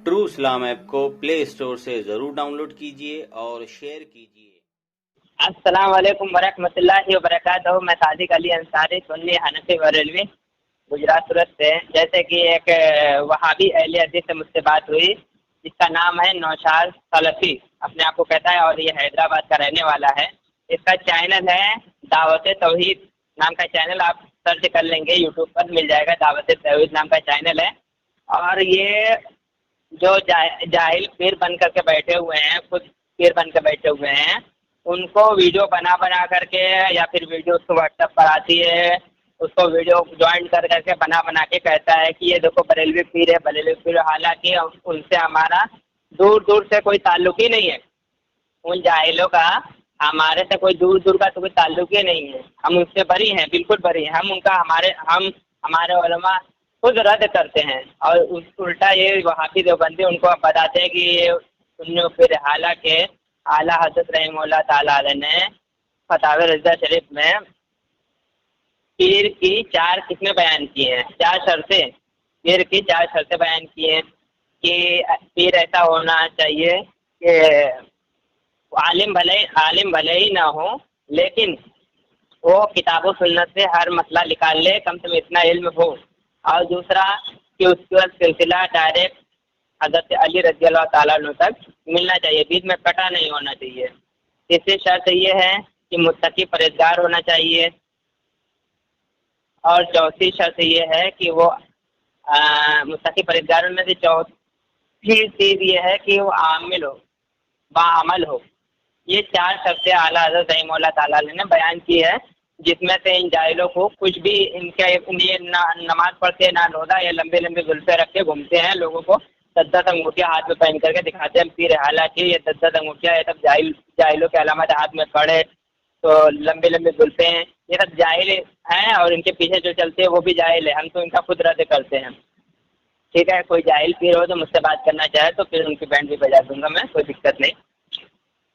True इस्लाम app को play store से ज़रूर डाउनलोड कीजिए और शेयर कीजिए। अस्सलाम वालेकुम वरहमतुल्लाहि वबरकातुहू। मैं सादिक अली अंसारी सुन्नी हनफी बरेलवी गुजरात सूरत से। जैसे कि एक वहाबी अहले हदीस से मुझसे बात हुई जिसका नाम है नौशाद सलफ़ी, अपने आप को कहता है और ये हैदराबाद का रहने वाला है। इसका चैनल है दावत तौहीद नाम का चैनल, आप सर्च कर लेंगे यूट्यूब पर मिल जाएगा। दावत तौहीद नाम का चैनल है और ये जो जाहिल पीर बन करके बैठे हुए हैं, खुद पीर बन के बैठे हुए हैं, उनको वीडियो बना बना करके या फिर वीडियो उसको व्हाट्सएप पर आती है, उसको वीडियो ज्वाइन कर करके बना बना के कहता है कि ये देखो बरेलवी पीर है, बरेलवी पीर। हालांकि उनसे हमारा दूर दूर से कोई ताल्लुक ही नहीं है। उन जाहिलों का हमारे से कोई दूर दूर का तो कोई ताल्लुक ही नहीं है। हम उससे बरी हैं, बिल्कुल बरी हैं। हम उनका हमारे उलमा खुद रद्द करते हैं और उल्टा ये वहाबी देवबंदी उनको अब बताते हैं कि ये सुन्नियों फिर। हालांकि आला हज़रत रहमतुल्लाह ताला अलैह ने फतावा रज़ा शरीफ में पीर की 4 किस्में बयान की हैं, 4 शर्तें। पीर की 4 शर्तें बयान की हैं कि पीर ऐसा होना चाहिए कि आलिम भले ही ना हो, लेकिन वो किताब व सुन्नत से हर मसला निकाल ले, कम से कम इतना इल्म हो। और दूसरा कि उसका सिलसिला डायरेक्ट हज़रत अली रज़ी अल्लाह ताला अन्हु तक मिलना चाहिए, बीच में कटा नहीं होना चाहिए। तीसरी शर्त ये है कि मुत्तकी परहेज़गार होना चाहिए। और चौथी शर्त ये है कि वो मुत्तकी परहेज़गारों में से चौथी चीज़ ये है कि वो आमिल हो, बाअमल हो। ये 4 शर्तें आला हज़रत रहमतुल्लाह ताला अलैह ने बयान की है, जिसमें से इन जाहिलों को कुछ भी इनके ये ना नमाज़ पढ़ते हैं, ना रोज़ा, ये लंबे लंबे जुल्फ़े रख के घूमते हैं, लोगों को 10-10 अंगूठियाँ हाथ में पहन करके दिखाते हैं पीर। हालांकि ये 10-10 अंगूठियाँ ये सब जाहिलों के अलामत हाथ में पड़े तो लंबे लंबे जुल्फ़े हैं, ये सब जाहिल हैं और इनके पीछे जो चलते हैं वो भी जाहिल है। हम तो इनका खुद रद्द करते हैं। ठीक है, कोई जाहिल पीर हो तो मुझसे बात करना चाहे तो फिर उनकी बैंड भी बजा दूंगा मैं, कोई दिक्कत नहीं।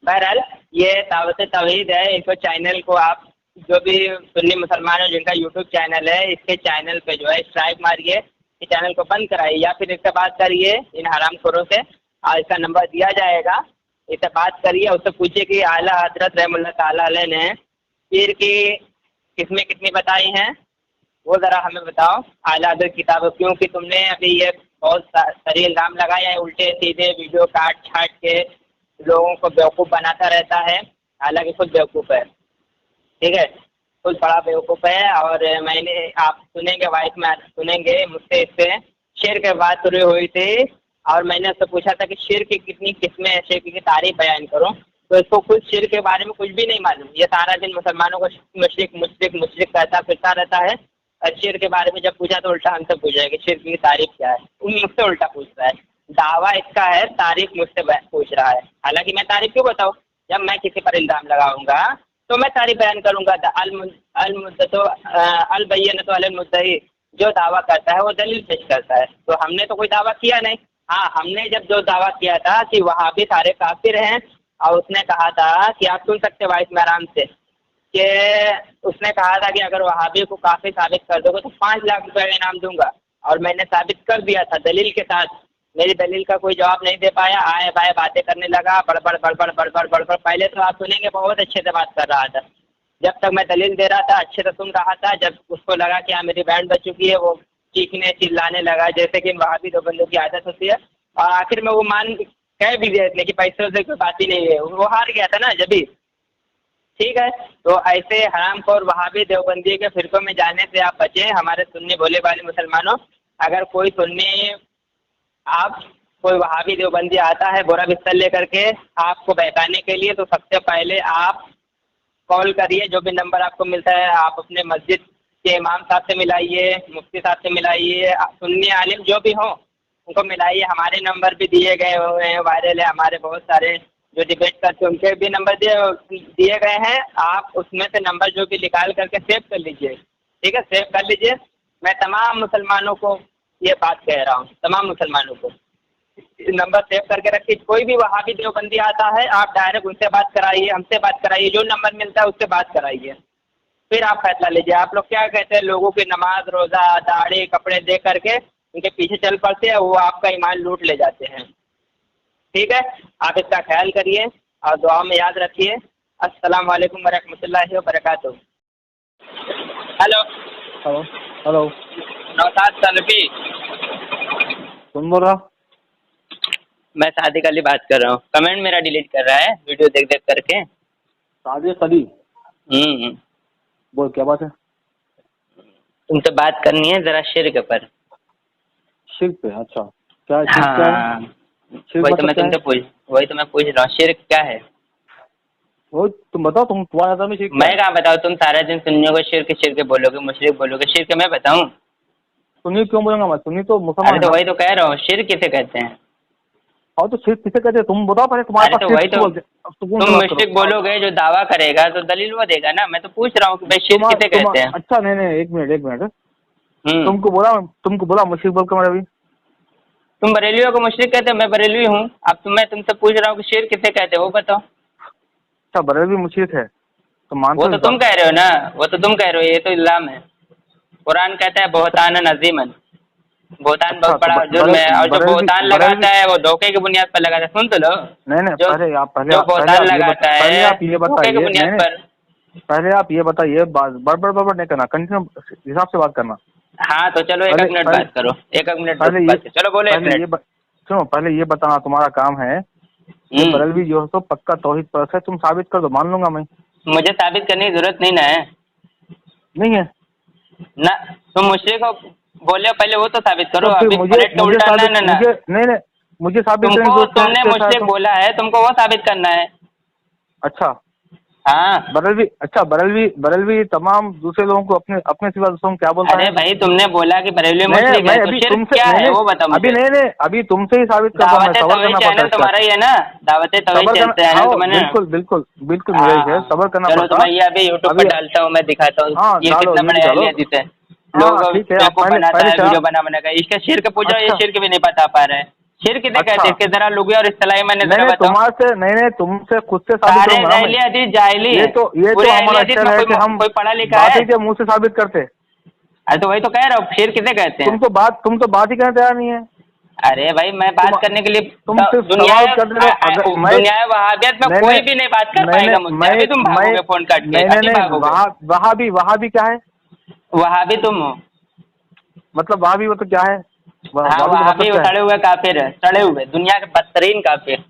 बहरहाल ये दावत तौहीद है, इनको चैनल को आप जो भी सुन्नी मुसलमान हैं जिनका यूट्यूब चैनल है, इसके चैनल पे जो है स्ट्राइक मारिए, इस चैनल को बंद कराइए या फिर इससे बात करिए इन हरामखोरों से। और इसका नंबर दिया जाएगा, इससे बात करिए, उससे पूछिए कि आला हज़रत रहमतुल्लाह ताला अलैह ने पीर की किस्में कितनी बताई हैं, वो ज़रा हमें बताओ आला हज़रत किताब। क्योंकि तुमने अभी ये बहुत सही इल्ज़ाम लगाया है, उल्टे सीधे वीडियो काट छाट के लोगों को बेवकूफ़ बनाता रहता है। हालांकि खुद बेवकूफ़ है, ठीक है, खुद बड़ा बेवकूफ़ है। और मैंने आप सुनेंगे वॉइस में सुनेंगे, मुझसे इससे शिर्क की बात शुरू हुई थी और मैंने उससे पूछा था कि शिर्क की कितनी किस्में हैं, शिर्क की तारीफ़ बयान करो, तो इसको कुछ शिर्क के बारे में कुछ भी नहीं मालूम। ये सारा दिन मुसलमानों को मुशरिक मुशरिक मुशरिक कहता फिरता रहता है। और शिर्क के बारे में जब पूछा तो उल्टा हमसे पूछा है कि शिर्क की तारीफ़ क्या है, मुझसे उल्टा पूछ रहा है। दावा इसका है, तारीफ़ मुझसे पूछ रहा है। हालांकि मैं तारीफ़ क्यों बताऊँ, जब मैं किसी पर इल्ज़ाम लगाऊंगा तो मैं तारीफ़ बयान करूंगा। अलबय्यनतु अलल मुद्दई, जो दावा करता है वो दलील पेश करता है। तो हमने तो कोई दावा किया नहीं। हाँ, हमने जब जो दावा किया था कि वहाबी सारे काफिर हैं, और उसने कहा था कि आप सुन सकते वाइस में आराम से, कि उसने कहा था कि अगर वहाबी को काफिर साबित कर दोगे तो 5 लाख रुपए का इनाम दूंगा, और मैंने साबित कर दिया था दलील के साथ। मेरी दलील का कोई जवाब नहीं दे पाया, आए बाए बातें करने लगा, बड़बड़ बड़बड़ बड़बड़ बड़बड़। पहले तो आप सुनेंगे बहुत अच्छे से बात कर रहा था, जब तक मैं दलील दे रहा था अच्छे से सुन रहा था। जब उसको लगा कि हाँ मेरी बैंड बच चुकी है, वो चीखने चिल्लाने लगा, जैसे कि वहाबी दो बंदों की आदत होती है। और आखिर में वो मान कह भी दिया कि पैसों से कोई बात ही नहीं है, वो हार गया था ना जब भी। ठीक है, तो ऐसे हरामखोर वहाबी देवबंदी के फिरकों में जाने से आप बचें। हमारे सुन्नी भोले वाले मुसलमानों, अगर कोई सुन्नी आप कोई वहाबी देवबंदी आता है बुरा बिस्तर लेकर के आपको बहकाने के लिए, तो सबसे पहले आप कॉल करिए, जो भी नंबर आपको मिलता है आप अपने मस्जिद के इमाम साहब से मिलाइए, मुफ्ती साहब से मिलाइए, सुन्नी आलिम जो भी हों उनको मिलाइए। हमारे नंबर भी दिए गए हुए हैं, वायरल है, हमारे बहुत सारे जो डिबेट करते हैं उनके भी नंबर दिए गए हैं। आप उसमें से नंबर जो भी निकाल करके सेव कर लीजिए, ठीक है, सेव कर लीजिए। मैं तमाम मुसलमानों को ये बात कह रहा हूँ, तमाम मुसलमानों को नंबर सेव करके रखिए। कोई भी वहाबी देवबंदी आता है आप डायरेक्ट उनसे बात कराइए, हमसे बात कराइए, जो नंबर मिलता है उससे बात कराइए, फिर आप फैसला लीजिए। आप लोग क्या कहते हैं, लोगों की नमाज रोज़ा दाढ़ी कपड़े देख करके उनके पीछे चल पड़ते हैं, वो आपका ईमान लूट ले जाते हैं। ठीक है, आप इसका ख्याल करिए और दुआ में याद रखिए। अस्सलाम वालेकुम वरहमतुल्लाहि वबरकातुहू। Hello hello hello, Naushad Salafi, कौन बोल रहा? मैं सादिक अली बात कर रहा हूँ। कमेंट मेरा डिलीट कर रहा है वीडियो देख देख करके। सादिक अली, हम्म, बोल क्या बात है? तुमसे बात करनी है जरा शिर्क पर। शिर्क पे? अच्छा, क्या शिर्क क्या है? हाँ, शिर्क वही तो मतलब मैं क्या है? तुमसे पूछ रहा हूँ, शिर्क क्या है? वो तुम बताओ, तुम्हारे नजर में शिर्क क्या मैं है? कहाँ बताऊँ, तुम सारा दिन सुन्नियों को शिर्क शिर्क बोलोगे, मुशरिक बोलोगे, शिर्क मैं बताऊँ? सुन्नी क्यों बोलूंगा मैं? सुन्नी तो मुसलमान अरे है तो ना। वही तो कह रहा हूँ, शिर्क किसे कहते हैं? और तो शिर्क किसे कहते हैं तुम बताओ पहले, तुम्हारे अरे पास तो शिर्क वही किसे तो, बोलते हैं? अब सुकून से तुम बात करो। मुशरिक बोलोगे जो दावा करेगा तो दलील वो देगा ना। मैं तो पूछ रहा हूँ कि भाई शिर्क किसे कहते हैं? अच्छा, नहीं नहीं, एक मिनट एक मिनट। हम्म, तुमको बोला मुश्रिक बोल कर अभी। तुम बरेलियों को मुशरिक कहते हो, मैं बरेलवी हूँ। अब मैं तुमसे पूछ रहा हूँ कि शिर्क किसे कहते हैं, वो बताओ। अच्छा, बरेलवी मुश्रिक है तो मानते वो हो तो इस तुम बात कह रहे हो ना, वो तो तुम कह रहे हो, ये तो इल्जाम है। कुरान कहता है को? बहुतान अजीमन, बहुतान अच्छा, बहुत तो बड़ा जुर्म है, और जो बरेलवी बहुतान बरेलवी लगाता है वो धोखे की बुनियाद पर लगाता है। सुन तो लो, नहीं नहीं, जो जो बहुतान लगाता पहले है आप ये धोखे की बताइए। नहीं बुनियाद नहीं, पर। पहले आप ये बताइए, बड़बड़ नहीं करना, कंटिन्यू हिसाब से बात करना। हाँ तो चलो एक पहले एक मिनट पहले बात करो, एक एक मिनट रुक पहले ये बात करो। चलो बोलो एक मिनट। सुनो, पहले ये बताना तुम्हारा काम है कि हम्म, बरेलवी जो है तो पक्का तौहीद परस्त है। तुम साबित कर दो, मान लूंगा मैं। मुझे साबित करने की जरूरत नहीं ना है नहीं है ना। तुम मुशरिक हो बोले हो, पहले वो तो साबित करो, तो फिर अभी मुझे पलट के मुझे उल्टा ना साबित ना ना। मुझे नहीं नहीं, मुझे साबित करने की तुमको, जरूरत क्या तुमने कैसा है मुशरिक तो? बोला है, तुमको वो साबित करना है। अच्छा, हाँ, बरेलवी तमाम दूसरे लोगों को अपने अपने सिवा दूसरों को क्या बोलता अरे है? भाई तुमने बोला कि बरेलवी नहीं मुशरिक मैं है, तो अभी शिर्क तुमसे क्या नहीं है नहीं, वो बताओ अभी मुझे। नहीं नहीं, अभी तुमसे ही साबित करता हूँ मैं। दावत सबर तौहीद करना पड़ता चैनल है इसका। तुम्हारा ही है ना? दावत तौहीद सबर करना, चैनल तो हाँ मैंने। बिल्कुल बिल्कुल बिल्कुल मेरा हाँ ही है, हाँ, सबर करना चलो तो पड़ता। मैं ये अभी यूट्यूब पर अभी डालता हूँ, मैं दिखाता हूँ हाँ, ये डालो, कितना ये भी बड़ा डालो। एहलियत है। हाँ लोगों को ठीक है, आप बेवकूफ पहले बनाता पहले है चला। वीडियो बना का। इसका शिर्क पूछो, ये अच्छा शिर्क भी नहीं बता पा रहा है। शिर्क किसे कहते अच्छा, हैं, इसके जरा लुगी और इस्तिलाही मैंने नहीं जरा नहीं, बताओ। नहीं नहीं, तुमसे खुद से साबित सारे करूंगा ना मैं। अहले हदीस जाहिली ये है। तो ये पूरे तो अहले हमारा हदीस स्टाइल में है कोई कि हम कोई पढ़ा लिखा है? बात ही के मुंह से साबित करते। अरे तो वही तो कह रहा हूँ, शिर्क किसे कहते हैं? तुम तो बात ही करने तैयार नहीं है। अरे भाई मैं तुम बात करने के लिए तुम सिर्फ दुनिया सवाल कर रहे हो। अगर मैं दुनिया वहाबियत में नहीं कोई नहीं भी नहीं बात कर नहीं पाएगा नहीं, मुझसे। अभी तुम मैं भागोगे फोन काट के, नहीं नहीं अभी नहीं, भागोगे। वहां भी क्या है? वहाबी तुम हो। मतलब वहां भी वो तो क्या है? हाँ, वहां भी का मतलब वहाबी क्या है? सड़े हुए काफिर है, सड़े हुए दुनिया के बदतरीन काफिर।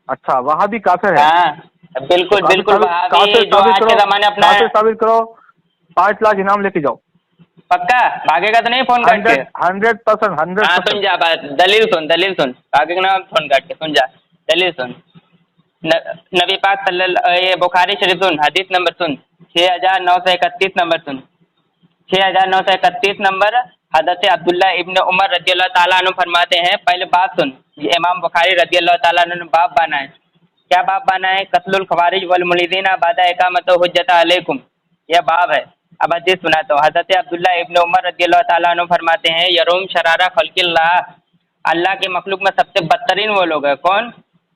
अच्छा, वहां भी काफिर है हाँ, तो बिल्कुल बिल्कुल काफिर वहाबी जो साबित आज करो। के जमाने अपना है। काफिर साबित करो, 5 लाख इनाम लेके जाओ। पक्का भागेगा तो नहीं फोन काट के? 100%, हाँ सुन 100%। जा बात, दलील सुन, भागेगा ना फोन काट के, सुन जा दलील सुन। नबी पाक ये बुखारी शरीफ सुन, हदीस नंबर सुन 6931 नंबर सुन, 6931 नंबर। हज़रत अब्दुल्ला इब्न उमर रज़ी अल्लाह ताला अन्हु फरमाते हैं, पहले बात सुन, ये इमाम बुखारी रज़ी अल्लाह ताला अन्हु ने बाप बना है। क्या बाप बना है? कत्लुल खवारिज वल मुलिदीना बादा इकामत हुज्जत अलैकुम, यह बाब है। अब हदीस सुनाता हूँ। हज़रत अब्दुल्ला इब्न उमर रज़ी अल्लाह ताला अन्हु फरमाते हैं, यरूम शरारा खल्किल्लाह, अल्लाह के मखलूक में सबसे बदतरीन वो लोग हैं। कौन?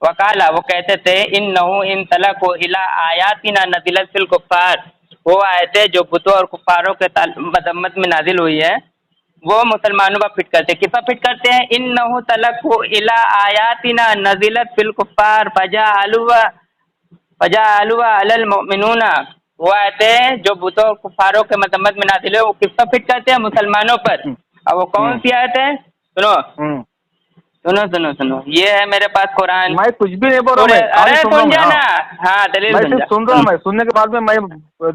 वकाला, वो कहते थे, इन्नहु इन तलक़ु इला आयातिना नज़िलत फिल कुफ़ार, वो आयतें जो बुतों और कुफ़ारों के मजम्मत में नाजिल हुई है वो मुसलमानों पर फिट करते हैं। किस पर फिट करते हैं? इन्नहु तलक़ु इला आयातिना नज़िलत फिल कुफ़ार फजअलुहा अलल मुमिनूना, वो आयतें जो बुतों और कुफ़ारों के मजम्मत में नाजिल है वो किस पर फिट करते हैं? मुसलमानों पर। अब वो कौन हम्म सी आयत है? सुनो हम्म सुनो सुनो सुनो, ये है मेरे पास कुरान। मैं कुछ भी नहीं बोल रहा, मैं खाली अरे सुन रहा हूँ सुन मैं। जा हाँ, ना। हाँ दलील मैं सुन सिर्फ जा। सुन रहा हूँ। मैं सुनने के बाद में मैं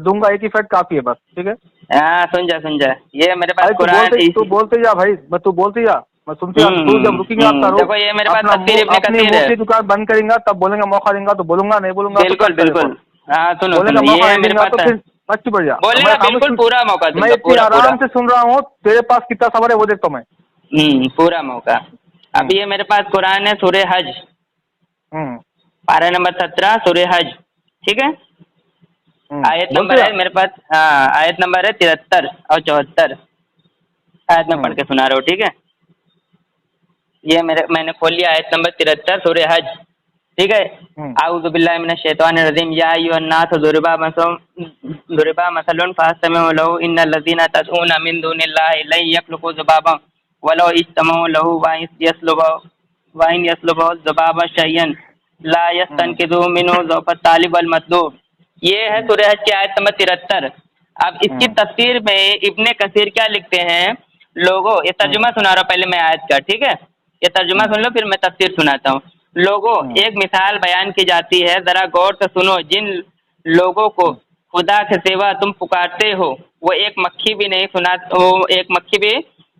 दूंगा, एक ही फैक्ट काफी है बस। ठीक है, हाँ सुन जा, ये मेरे पास अरे कुरान तू बोलते जा भाई, तू बोलते जा, मैं सुनते जा। तू जब रुकेंगे आप देखो ये मेरे पास तफसीर इब्ने अपनी कसीर मुंह है। की दुकान बंद करेंगे तब बोलेंगे, मौका देंगे तो बोलूंगा, नहीं बोलूंगा तो बिल्कुल कट कर रिकॉर्ड। बिल्कुल। हाँ सुनो बोलेंगे सुनो, ये मौका है नहीं मेरे देंगे तो पास। फिर मत चुप जा। बोलेगा बिल्कुल, पूरा मौका मैं दूंगा, इतनी पूरा पूरा। आराम से सुन रहा हूँ, तेरे पास कितना सबर है वो देखता हूँ मैं। पूरा मौका। अब हम्म ये मेरे पास कुरान है, सूरह हज, हम्म पारा नंबर 17, सूरह हज। ठीक है, आयत बोलते नंबर जा। है मेरे पास। हाँ, आयत नंबर है 73 और 74। आयत में पढ़ हम्म के सुना रहा हूँ, ठीक है। ये मैंने खोल लिया आयत नंबर 73 सूरह हज। ठीक है, हम्म आऊज़ु बिल्लाहि मिनश शैतानिर रजीम, या अय्युहन्नास दुरिबा मसलुन फस्तमिऊ लहू, इन्नल लज़ीना तदऊना मिन दूनिल्लाहि लन यख्लुक़ू ज़ुबाबा वलो इज्तमऊ लहू वाइन यसलुबहु ज़ुबाब शय्यन ला यस्तनकिज़ु मिन्हु ज़ौफ़त तालिब वल मतलूब। ये है सूरह हज की आयत नंबर 73। अब इसकी तफसीर में इब्ने कसीर क्या लिखते हैं, लोगों, ये तर्जुमा सुना रहा हूँ पहले मैं आयत का, ठीक है, ये तर्जुमा सुन लो फिर मैं तफसीर सुनाता हूँ। लोगों, एक मिसाल बयान की जाती है, जरा गौर से सुनो। जिन लोगों को खुदा के सिवा तुम पुकारते हो वो एक मक्खी भी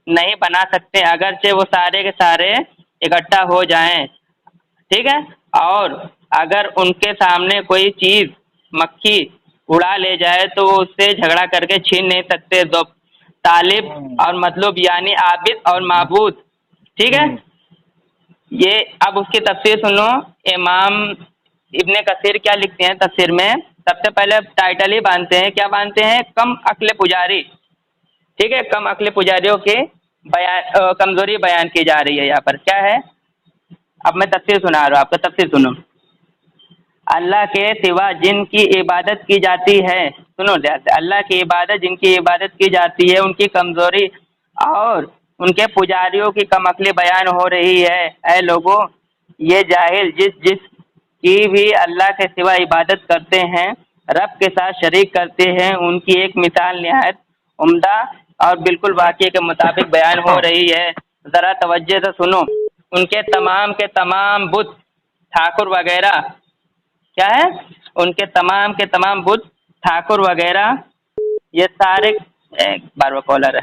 नहीं बना सकते, अगरचे वो सारे के सारे इकट्ठा हो जाएं, ठीक है। और अगर उनके सामने कोई चीज मक्खी उड़ा ले जाए तो वो उससे झगड़ा करके छीन नहीं सकते। दो तालिब और मतलब यानी आबिद और माबूद, ठीक है। ये अब उसकी तफसीर सुनो। इमाम इब्ने कसीर क्या लिखते हैं तफसीर में, सबसे पहले टाइटल ही बांधते हैं, क्या बांधते हैं, कम अक्ल पुजारी, ठीक है। कम अक्ल पुजारियों के कमजोरी बयान की जा रही है यहाँ पर। क्या है, अब मैं तफसीर सुना रहा हूँ आपको, तफसीर सुनो। अल्लाह के सिवा जिनकी इबादत की जाती है, सुनो ध्यान से, अल्लाह की इबादत जिनकी इबादत की जाती है उनकी कमजोरी और उनके पुजारियों की कमअक्ली बयान हो रही है। ऐ लोगों, ये जाहिल जिस की भी अल्लाह के सिवा इबादत करते हैं, रब के साथ शरीक करते हैं, उनकी एक मिसाल निहायत उम्दा और बिल्कुल वाक़ई के मुताबिक बयान हो रही है। ज़रा तवज्जो से सुनो। उनके तमाम के तमाम बुत ठाकुर वगैरह, क्या है, उनके तमाम के तमाम बुत ठाकुर वगैरह ये सारे, एक बार वो कॉलर है,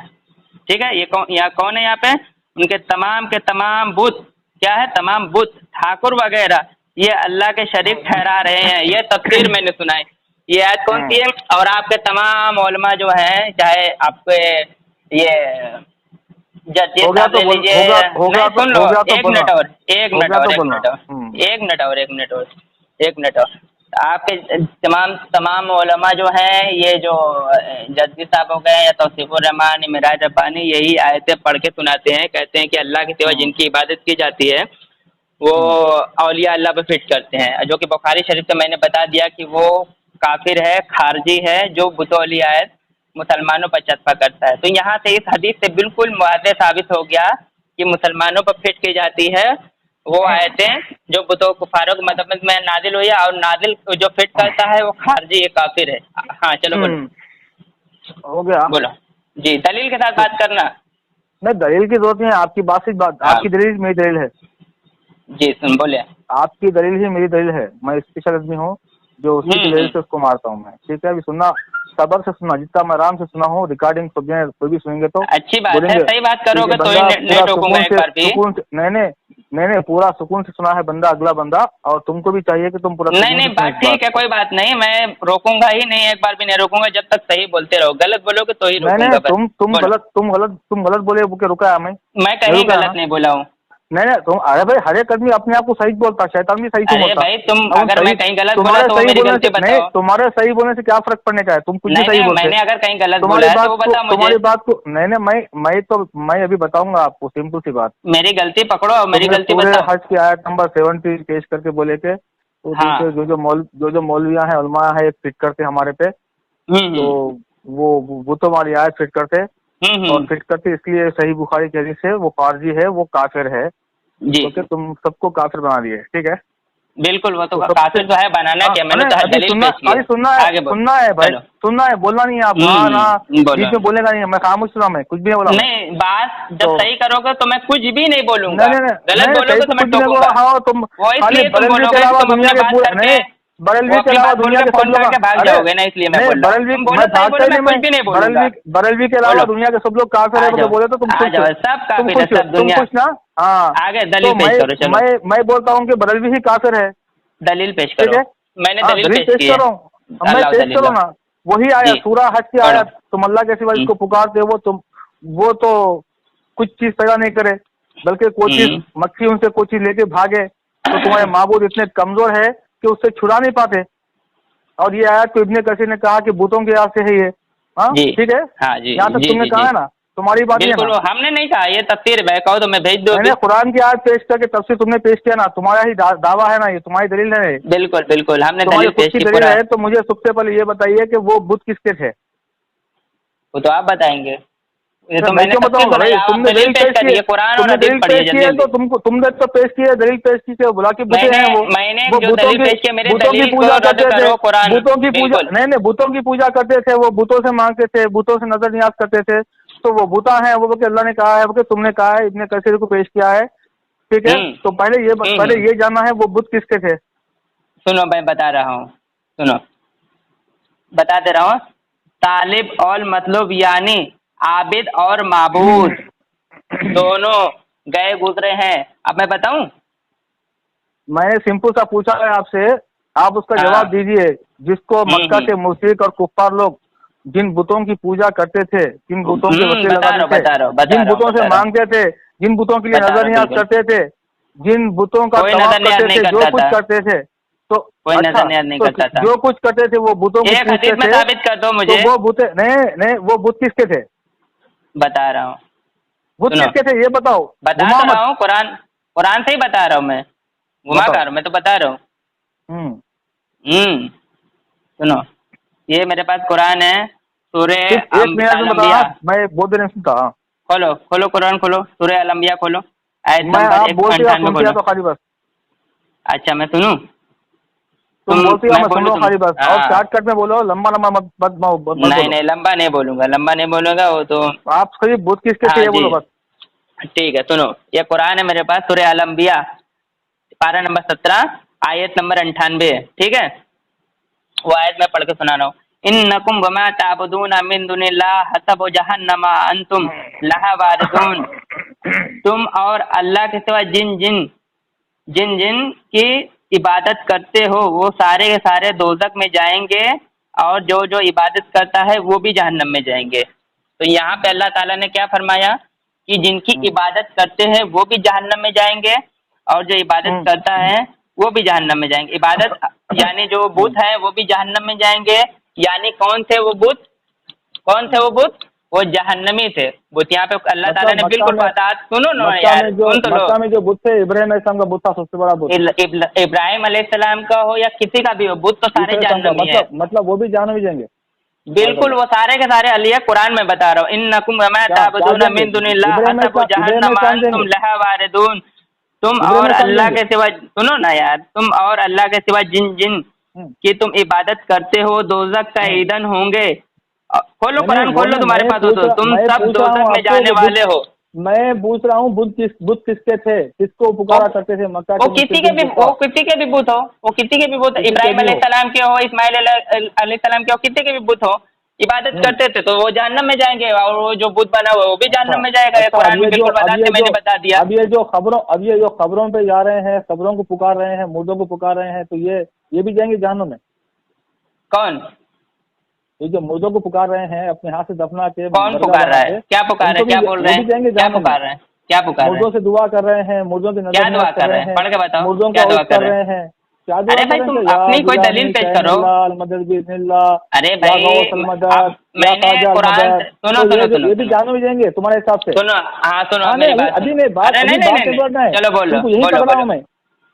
ठीक है, ये यहाँ कौन है यहाँ पे, उनके तमाम के तमाम बुत, क्या है, तमाम बुत ठाकुर वगैरह ये अल्लाह के शरीक ठहरा रहे हैं। ये तफसीर मैंने सुनाई। ये आयत कौन सी है, और आपके तमाम उलमा जो हैं, चाहे आपके ये जज साहब ले लीजिए, नहीं सुन लो, एक मिनट और आपके तमाम उलमा जो हैं, ये जो जज्जी साहब हो गए या तौसीफुर रहमान, मिराज रब्बानी, यही आयतें पढ़ के सुनाते हैं, कहते हैं कि अल्लाह के सिवा जिनकी इबादत की जाती है वो औलिया अल्लाह पे फिट करते हैं, जो कि बुखारी शरीफ से मैंने बता दिया कि वो काफिर है, खारजी है, जो बुतौली आयत मुसलमानों पर चस्पा करता है। तो यहाँ से इस हदीस से बिल्कुल वाज़ेह साबित हो गया कि मुसलमानों पर फिट की जाती है वो आयतें जो बुतों कुफारों के मतलब में नाजिल हुई है, और नाजिल जो फिट करता है वो खारजी है, काफिर है। हाँ चलो बोलो। हो गया, बोलो जी, दलील के साथ बात करना। नहीं, दलील की जरूरत नहीं है, आपकी बात से बात, आपकी दलील मेरी दलील है जी, सुन बोले, आपकी दलील ही मेरी दलील है। मैं स्पेशल आदमी हूँ जो उसी की दलील से उसको मारता हूँ मैं, ठीक है। अभी सुनना, सबर से सुनना, जितना मैं आराम से सुना हूँ, रिकॉर्डिंग सब जगह कोई भी सुनेंगे तो अच्छी बात है, सही बात करोगे तो नहीं रोकूंगा एक बार भी। नहीं, पूरा सुकून से सुना है बंदा, अगला बंदा, और तुमको भी चाहिए कि तुम पूरा नहीं बात ठीक है, कोई बात नहीं, मैं रोकूंगा ही नहीं, एक बार भी नहीं रोकूंगा जब तक सही बोलते रहो। गलत बोलोगे तो ही रोकूंगा। तुम गलत बोले रुका मैं कहीं गलत नहीं बोला हूँ। नहीं, तुम, अरे भाई, हर एक आदमी अपने आप को सही बोलता है, शैतान भी सही से बोलता है। भाई तुम अगर मैं कहीं गलत बोला तो मेरी गलती बताओ। तुम्हारे सही बोलने से क्या फर्क पड़ने का है, तुम कुछ भी सही बोलते। मैंने अगर कहीं गलत बोला है तो वो बताओ मुझे। तुम्हारी बात को नहीं, मैं अभी बताऊंगा आपको, सिंपल सी बात। मेरी गलती पकड़ो और मेरी गलती बताओ। हज की आयत नंबर 70 पेश करके बोले के तो जो मौलविया है, उलमा है, फिट करते हमारे पे, तो वो तो हमारी आयत फिट करते और फिट करते, इसलिए सही बुखारी के हदीस से वो फारजी है, वो काफिर है जी। तो तुम सबको काफिर बना दिए, ठीक है। बिल्कुल, वो तो काफिर तो है, बनाना क्या, मैंने तो दलील पेश की है। सुनना है भाई, सुनना है, बोलना नहीं है आप, ना बीच में बोलेगा नहीं, मैं खामोश सुना, मैं कुछ भी नहीं बोला। नहीं, बात जब सही करोगे तो मैं कुछ भी नहीं बोलूंगा, गलत बोलोगे तो मैं टोकूंगा। हाँ, तुम इसलिए तुम बोलोगे तुम अपनी बात करके बरेलवी के अलावा दुनिया के सब लोग भाग जाओगे ना, इसलिए मैं बोल रहा हूँ। बरेलवी के अलावा दुनिया के सब लोग काफिर है बोले तो तुम सब काफिर है, सब दुनिया। तुम कुछ ना, हाँ, आगे दलील पेश करो। चलो, मैं बोलता हूँ कि बरेलवी ही काफिर है, दलील पेश करो। मैंने दलील पेश की है, मैं पेश करो ना, वही आया सूरा हज की आयत, तुम अल्लाह के सिवा इसको पुकारते हो, वो तो कुछ चीज पैदा नहीं करे, बल्कि कोई चीज मक्खी उनसे कोई चीज लेके भागे, तो तुम्हारे माबूद इतने कमजोर है कि उससे छुड़ा नहीं पाते। और ये आयत को इब्ने कसीर ने कहा कि भूतों के याद से है ये, हाँ ठीक है, हाँ जी, यहाँ तक तुमने कहा है ना, तुम्हारी बात नहीं है, हमने नहीं कहा, ये तफसीर है, कहो तो मैं भेज दो। मैंने कुरान की आयत पेश करके तफसीर तुमने पेश किया ना, तुम्हारा ही दावा है ना, ये तुम्हारी दलील है। बिल्कुल हमने दलील पेश की है। तो मुझे सबसे पहले ये बताइए कि वो बुत किसके थे, वो तो आप बताएंगे। ये तो मैंने क्यों बताऊंगा भाई? तुमने दलील पेश की है, कुरान और हदीस पढ़िए जल्दी जल्दी। तो तुमने तो पेश की है, दलील पेश की है, बुला के बुते हैं वो। मैंने वो जो दलील पेश की मेरे बुतों की दलील पूजा को रद्द करते थे, करो कुरान। बुतों की पूजा, बिल्कुल नहीं बुतों की पूजा करते थे, वो बुतों से मांगते थे, बुतों से नजर नियाज करते थे, तो वो बुता है वो कि अल्लाह ने कहा है, वो कि तुमने कहा है, इब्ने कसीर को पेश किया है, ठीक है। तो पहले ये जानना है वो बुत किसके थे। सुनो मैं बता रहा हूँ, सुनो बता दे रहा हूँ। तालिब और मतलब यानी आबिद और माबूद दोनों गए गुजरे हैं। अब मैं बताऊं? मैंने सिंपल सा पूछा है आपसे, आप उसका जवाब दीजिए। जिसको मक्का के मुशरिक और कुफ्फार लोग जिन बुतों की पूजा करते थे, जिन बुतों के वसीले लगाते थे, जिन बुतों से मांगते थे, जिन बुतों के लिए नजर नियाज करते थे, जिन बुतों का तवाफ करते थे, जो कुछ करते थे, तो कोई नजर नियाज नहीं करता था। जो कुछ करते थे वो बुतों को पूछते थे। साबित कर दो मुझे। तो वो बुत नहीं वो बुत किसके थे? बता रहा हूँ। बुत किसके थे ये बताओ। बता रहा हूँ, कुरान से ही बता रहा हूँ मैं, घुमा कर मैं तो बता रहा हूँ। सुनो ये मेरे पास कुरान है, सूरे अल-अंबिया। मैं बहुत देर सुनता। खोलो खोलो कुरान खोलो, सूरे अल-अंबिया खोलो, आयत नंबर 198 खोलो। तो खाली बस। अच्छा मैं सुनूं? तुम बोलती हो मैं सुन रहा हूँ खाली बस। और शॉर्टकट में बोलो, लंबा लंबा मत नहीं लंबा नहीं बोलूंगा वो तो। आप खाली बुत किसके थे ये बोलो बस। ठीक है सुनो, ये कुरान है मेरे पास, सूरे अल-अंबिया पारा नंबर 17 आयत नंबर 98 है, ठीक है। वो आयत मैं पढ़ के सुना रहा हूँ। इन्नकुम वमा ताबुदूना मिन दुनिल्लाह हसबु जहन्नमा अंतुम लहा वारिदून। तुम और अल्लाह के सिवा जिन की इबादत करते हो वो सारे के सारे दोजख में जाएंगे, और जो जो इबादत करता है वो भी जहन्नम में जाएंगे। तो यहाँ पे अल्लाह ताला ने क्या फरमाया कि जिनकी इबादत करते हैं वो भी जहन्नम में जाएंगे, और जो इबादत करता है वो भी जहन्नम में जाएंगे। इबादत यानी जो बुत है वो भी जहन्नम में जाएंगे। यानी कौन थे वो बुत? वो जहन्नमी थे बुत। यहाँ पे अल्लाह ताला ने बिल्कुल बता, सुनो ना यार, सुन तो लो। मक्का में जो बुत थे, इब्राहिम अलैहिस्सलाम का बुत था सबसे बड़ा बुत। इब्राहिम अलैहिस्सलाम का हो या किसी का भी हो, बुत तो सारे जहन्नमी है। मतलब वो भी जहन्नम में जाएंगे। बिल्कुल वो सारे के सारे अलिया कुरान में बता रहा हूँ। इन्नकुम वमा ताबुदूना मिन दुनिल्लाह हसबु जहन्नमा अंतुम लहा वारिदून। तुम और अल्लाह के सिवा, सुनो ना यार, तुम और अल्लाह के सिवा जिन की तुम इबादत करते हो दोजख का ईंधन होंगे। खोलो कुरान खोलो, तुम्हारे पास हो तो तुम सब दोजख में जाने वाले हो। मैं पूछ रहा हूँ बुत किसके थे, किसको पुकारा करते थे मक्का के? वो किसी के भी बुत हो, वो किसी के भी बुत, इब्राहिम अलैहिस्सलाम के हो, इस्माइल अलैहिस्सलाम के हो, किसी के भी बुत हो, इबादत करते थे तो वो जहन्नम में जाएंगे, और वो जो बुत बना हुआ वो भी जहन्नम में जाएगा। ये कुरान में बिल्कुल बताते, मैंने बता दिया। अब ये जो खबरों पे जा रहे हैं, खबरों को पुकार रहे हैं, मुर्दों को पुकार रहे हैं, तो ये भी जाएंगे जहन्नम में? कौन? ये जो मुर्दों को पुकार रहे हैं अपने हाथ से दफना के, कौन पुकार रहा है? क्या पुकार रहे हैं? क्या बोल रहे हैं? क्या पुकार रहे हैं? क्या पुकार रहे हैं? मुर्दों से दुआ कर रहे हैं, मुर्दों की नजर दुआ कर रहे हैं, पढ़ के बताओ। मुर्दों को दुआ कर रहे हैं। अरे भाई तुम अपनी कोई दलील पेश करो। अरे भाई मैंने कुरान, सुनो ये भी जानो भी जाएंगे तुम्हारे हिसाब से? सुनो, हाँ सुनो मेरी बात। अभी नहीं बात, चलो बोलो यही पढ़ रहा हूँ मैं।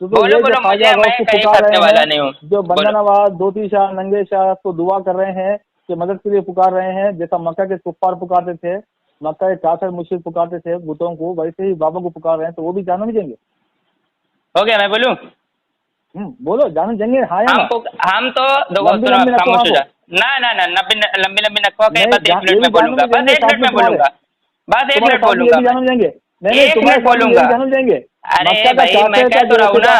बोलो मुझे, मैं कहीं फंसने वाला नहीं हूँ। जो बंदा नवाज, दोती शाह, नंगे शाह को दुआ कर रहे हैं कि मदद के लिए पुकार रहे हैं, जैसा मक्का के कुफ्फार पुकारते थे, मक्का के काफिर मुशरिक पुकारते थे बुतों को, वैसे ही बाबा को पुकार रहे हैं, तो वो भी जानो भी जाएंगे। हो गया, मैं बोलूं? बोलो, जानो जाएंगे। हाँ या हम तो खामोश हो जा। ना लंबी नखवा के बस 1 मिनट में बोलूंगा, बस 1 मिनट में बोलूंगा, बस 1 मिनट बोलूंगा, जानो जाएंगे। 1 मिनट बोलूंगा, जानो जाएंगे। अरे भाई मैं कह तो रहा हूँ ना,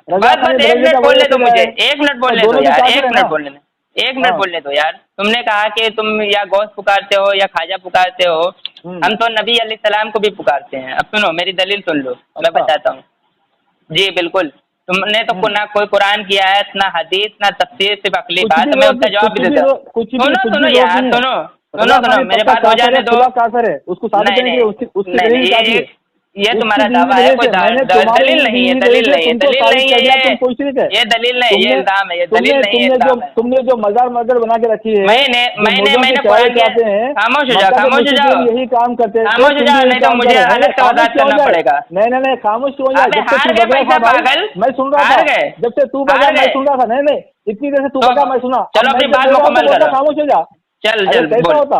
बस 1 मिनट बोलने दो मुझे, 1 मिनट बोलने दो यार, 1 मिनट बोलने दो, 1 मिनट बोलने दो यार। तुमने कहा कि तुम या गौस पुकारते हो या ख्वाजा पुकारते हो, हम तो नबी अलैहिस्सलाम को भी पुकारते हैं। अब सुनो मेरी दलील सुन लो, मैं बताता हूँ। जी बिल्कुल, तुमने तो ना कोई कुरान की आयत, ना हदीस, ना तफसीर, सिर्फ अकली बात। मैं उसका जवाब भी देता हूँ। सुनो यार, सुनो मेरे बात हो जाने दो। नहीं ये तुम्हारा दावा है, कोई दलील नहीं है, दलील नहीं है, ये दलील नहीं, ये इल्जाम है, ये दलील नहीं है। तुमने जो मजार बना के रखी है, मैंने खामोश हो जाओ, यही काम करते हैं, खामोश हो जाओ, नहीं तो मुझे अलग से वजाहत करना पड़ेगा। नहीं खामोश क्यों हो जाए? हार गए पैसा पागल, मैं सुन रहा था, जब से तू बजा मैं सुन रहा था। नहीं इतनी देर से तू बजा मैं सुना। चलो अपनी बात मुकम्मल करो, खामोश हो जा। चल कैसा होता?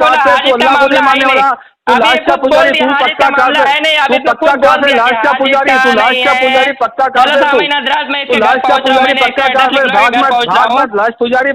बोला हारिस का मामला है नहीं, तू लास्ट का पुजारी, तू पक्का काफिर है नहीं, अभी तो पक्का काफिर, लास्ट का पुजारी, तू लास्ट का पुजारी पक्का काफिर, तू लास्ट का पुजारी पक्का काफिर, भाग मत लास्ट पुजारी